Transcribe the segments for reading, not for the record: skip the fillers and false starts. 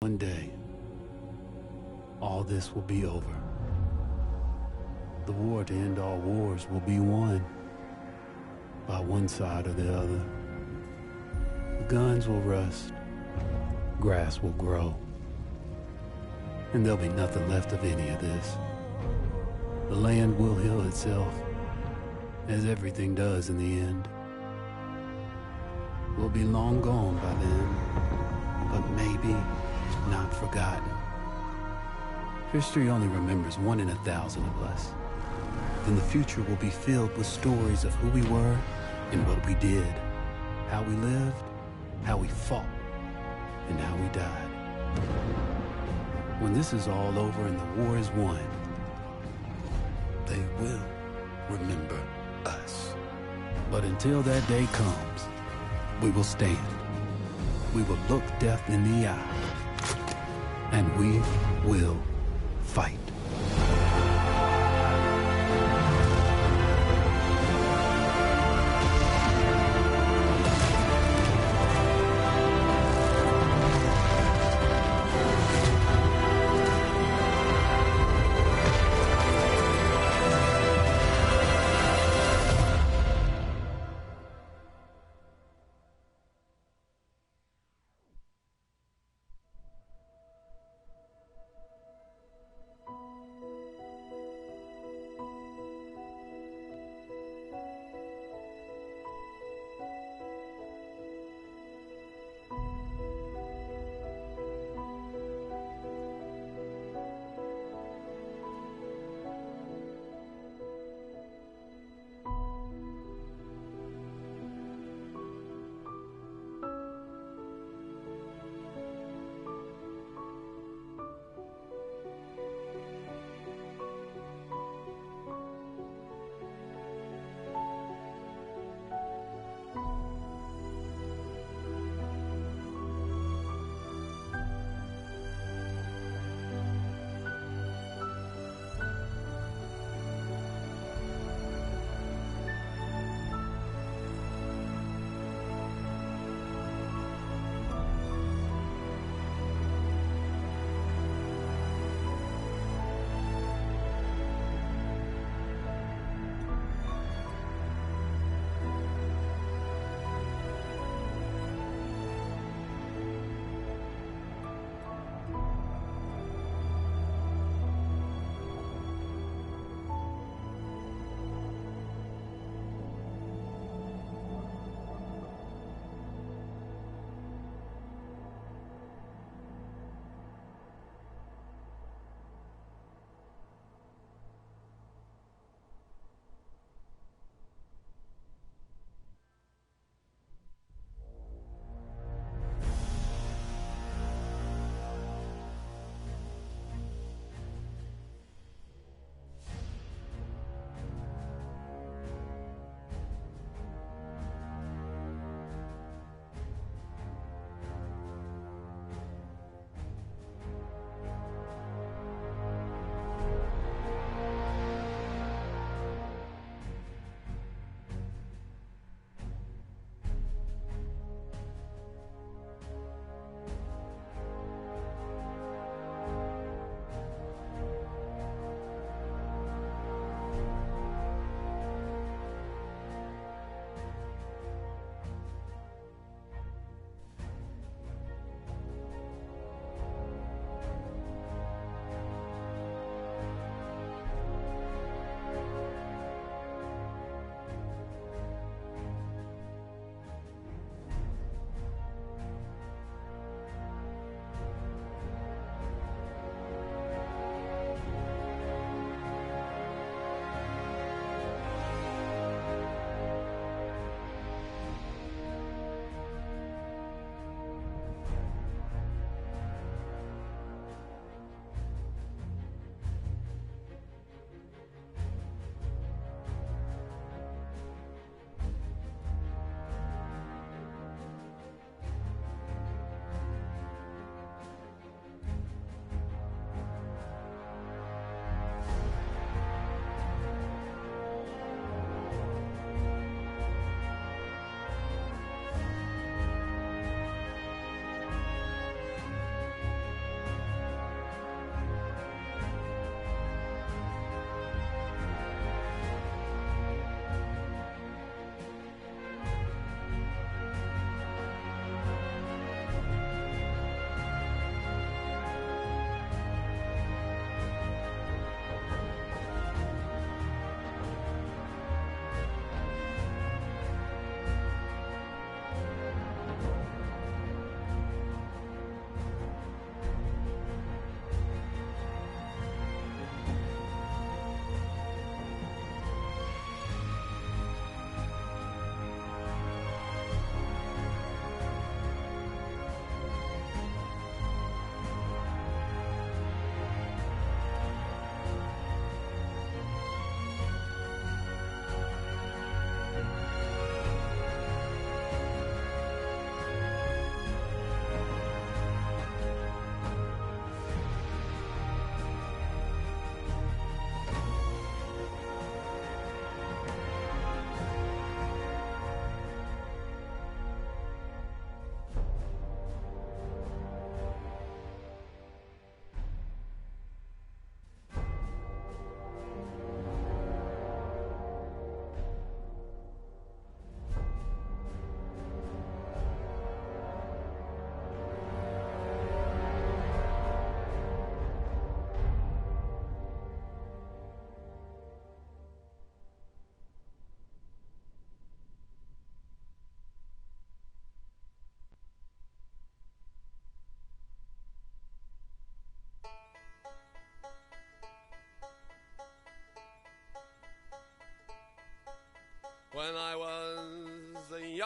One day, all this will be over. The war to end all wars will be won by one side or the other. The guns will rust, grass will grow, and there'll be nothing left of any of this. The land will heal itself, as everything does in the end. We'll be long gone by then, but maybe not forgotten. History only remembers 1 in 1,000 of us. And the future will be filled with stories of who we were and what we did, how we lived, how we fought, and how we died. When this is all over and the war is won, they will remember us. But until that day comes, we will stand. We will look death in the eye. And we will fight.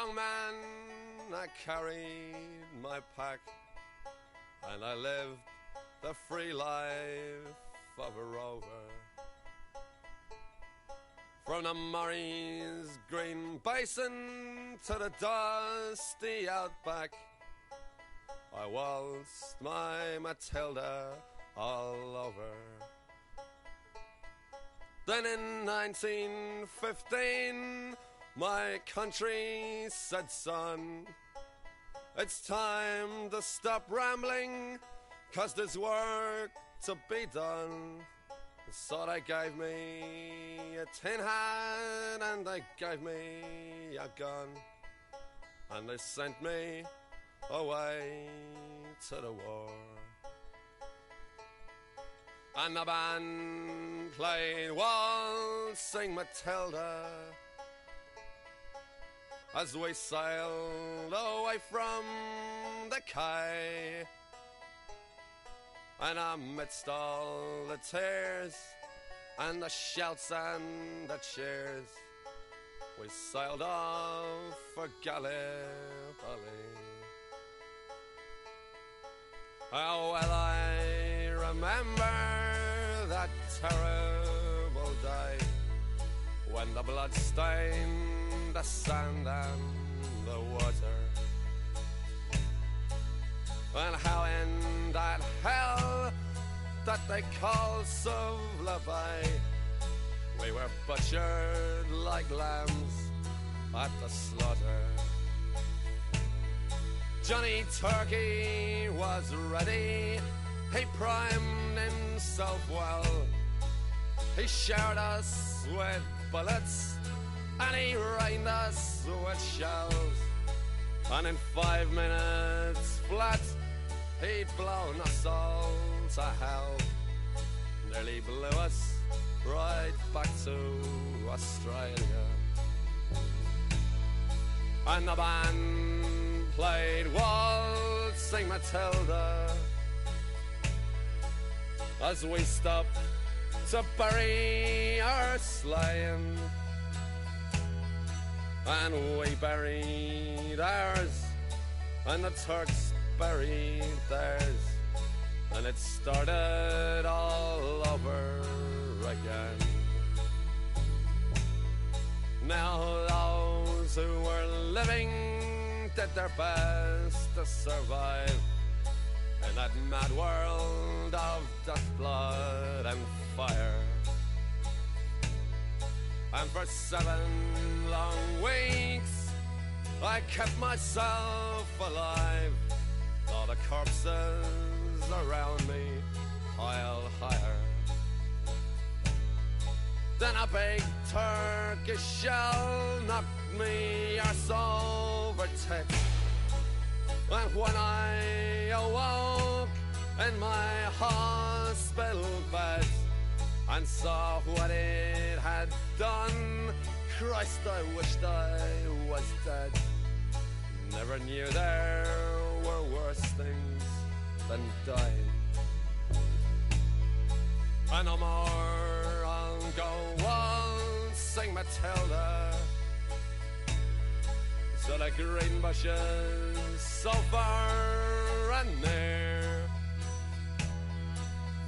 young man, I carried my pack, and I lived the free life of a rover. From the Murray's green basin to the dusty outback, I waltzed my Matilda all over. Then in 1915, my country said, son, it's time to stop rambling, 'cause there's work to be done. So they gave me a tin hat and they gave me a gun, and they sent me away to the war. And the band played Waltzing Matilda as we sailed away from the quay. And amidst all the tears and the shouts and the cheers, we sailed off for Gallipoli. Oh, well, I remember that terrible day when the blood stained the sand and the water, and how in that hell that they call Suvla Bay, we were butchered like lambs at the slaughter. Johnny Turkey was ready, he primed himself well, he showered us with bullets and he rained us with shells, and in 5 minutes flat he'd blown us all to hell, nearly blew us right back to Australia. And the band played Waltzing Matilda as we stopped to bury our slain, and we buried ours and the Turks buried theirs, and it started all over again. Now those who were living did their best to survive in that mad world of dust, blood and fire. And for 7 long weeks I kept myself alive, all the corpses around me piled higher. Then a big Turkish shell knocked me arse over tits, and when I awoke in my hospital bed and saw what it had done, Christ, I wished I was dead. Never knew there were worse things than dying. And no more I'll go waltzing Matilda to the green bushes so far and near,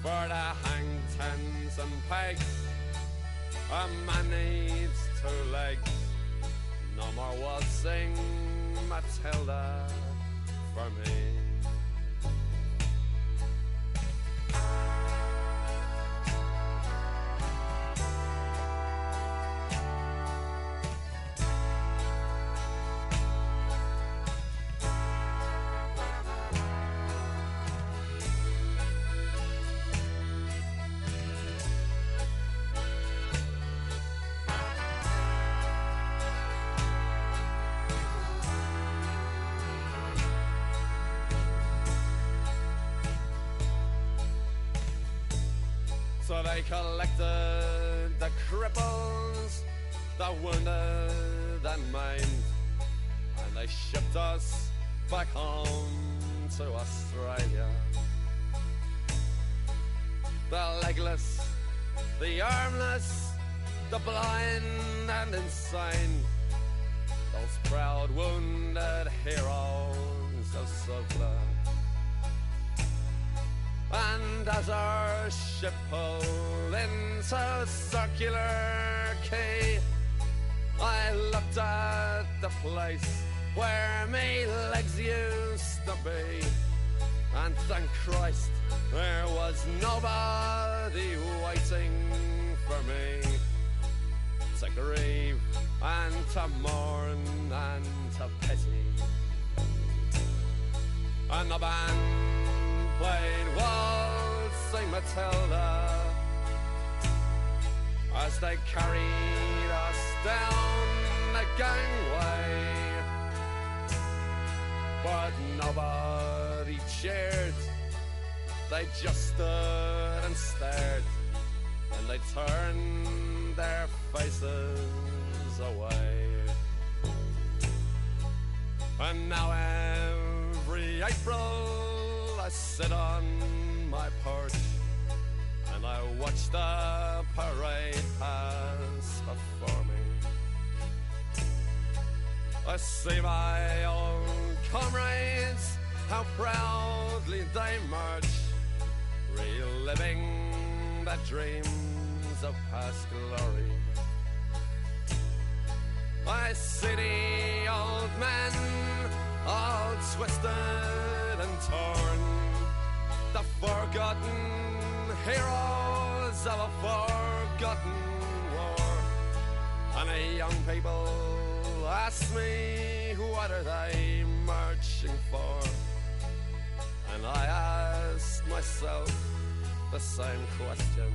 for to hang tents and pegs a man needs 2 legs. No more waltzing Matilda for me. So they collected the cripples, the wounded and maimed, and they shipped us back home to Australia. The legless, the armless, the blind and insane, those proud wounded heroes of Suvla. And as our ship pulled into Circular Quay, I looked at the place where me legs used to be, and thank Christ there was nobody waiting for me to grieve and to mourn and to pity. And the band played Waltzing Matilda as they carried us down the gangway, but nobody cheered. They just stood and stared, and they turned their faces away. And now every April I sit on my porch and I watch the parade pass before me. I see my old comrades, how proudly they march, reliving the dreams of past glory. I see the old men, all twisted and torn, the forgotten heroes of a forgotten war. And the young people ask me, what are they marching for? And I ask myself the same question.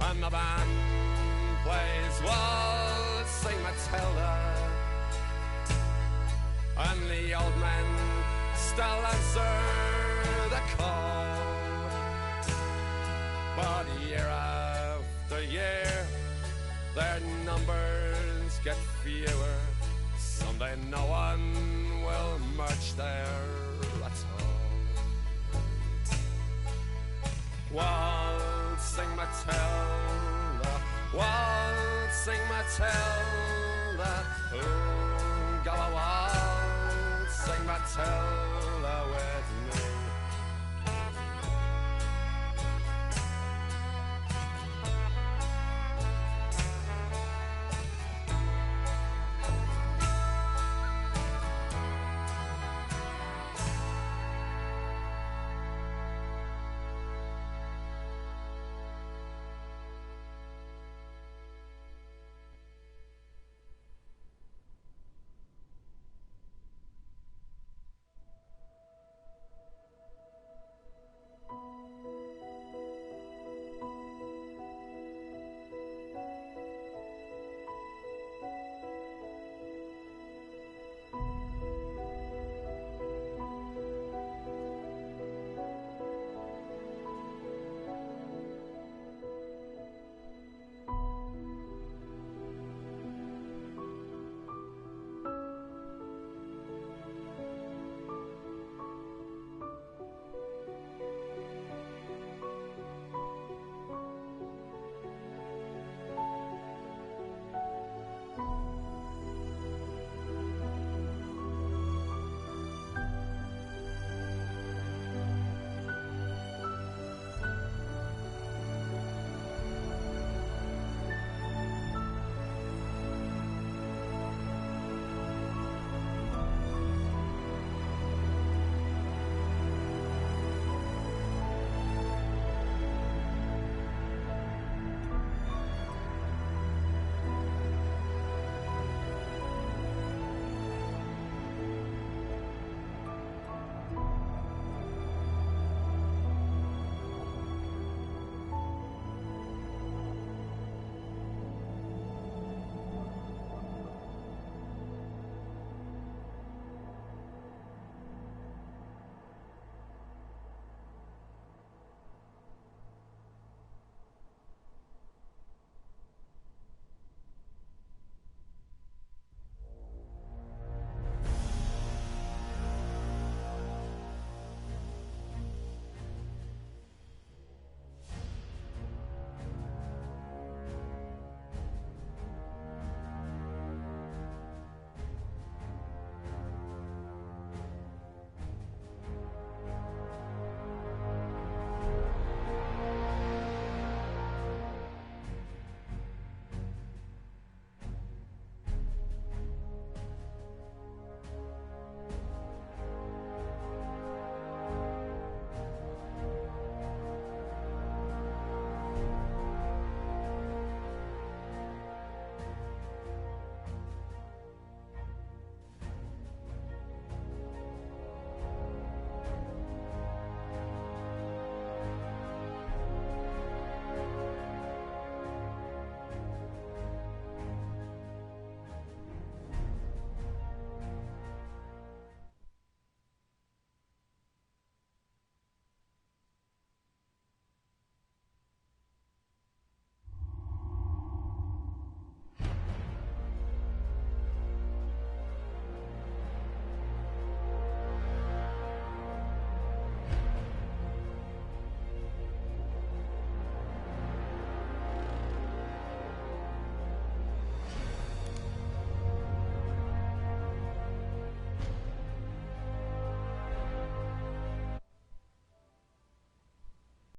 And the band plays Waltzing Matilda, and the old men still answer the call. But year after year, their numbers get fewer. Someday no one will march there at all. Waltzing Matilda, Waltzing Matilda,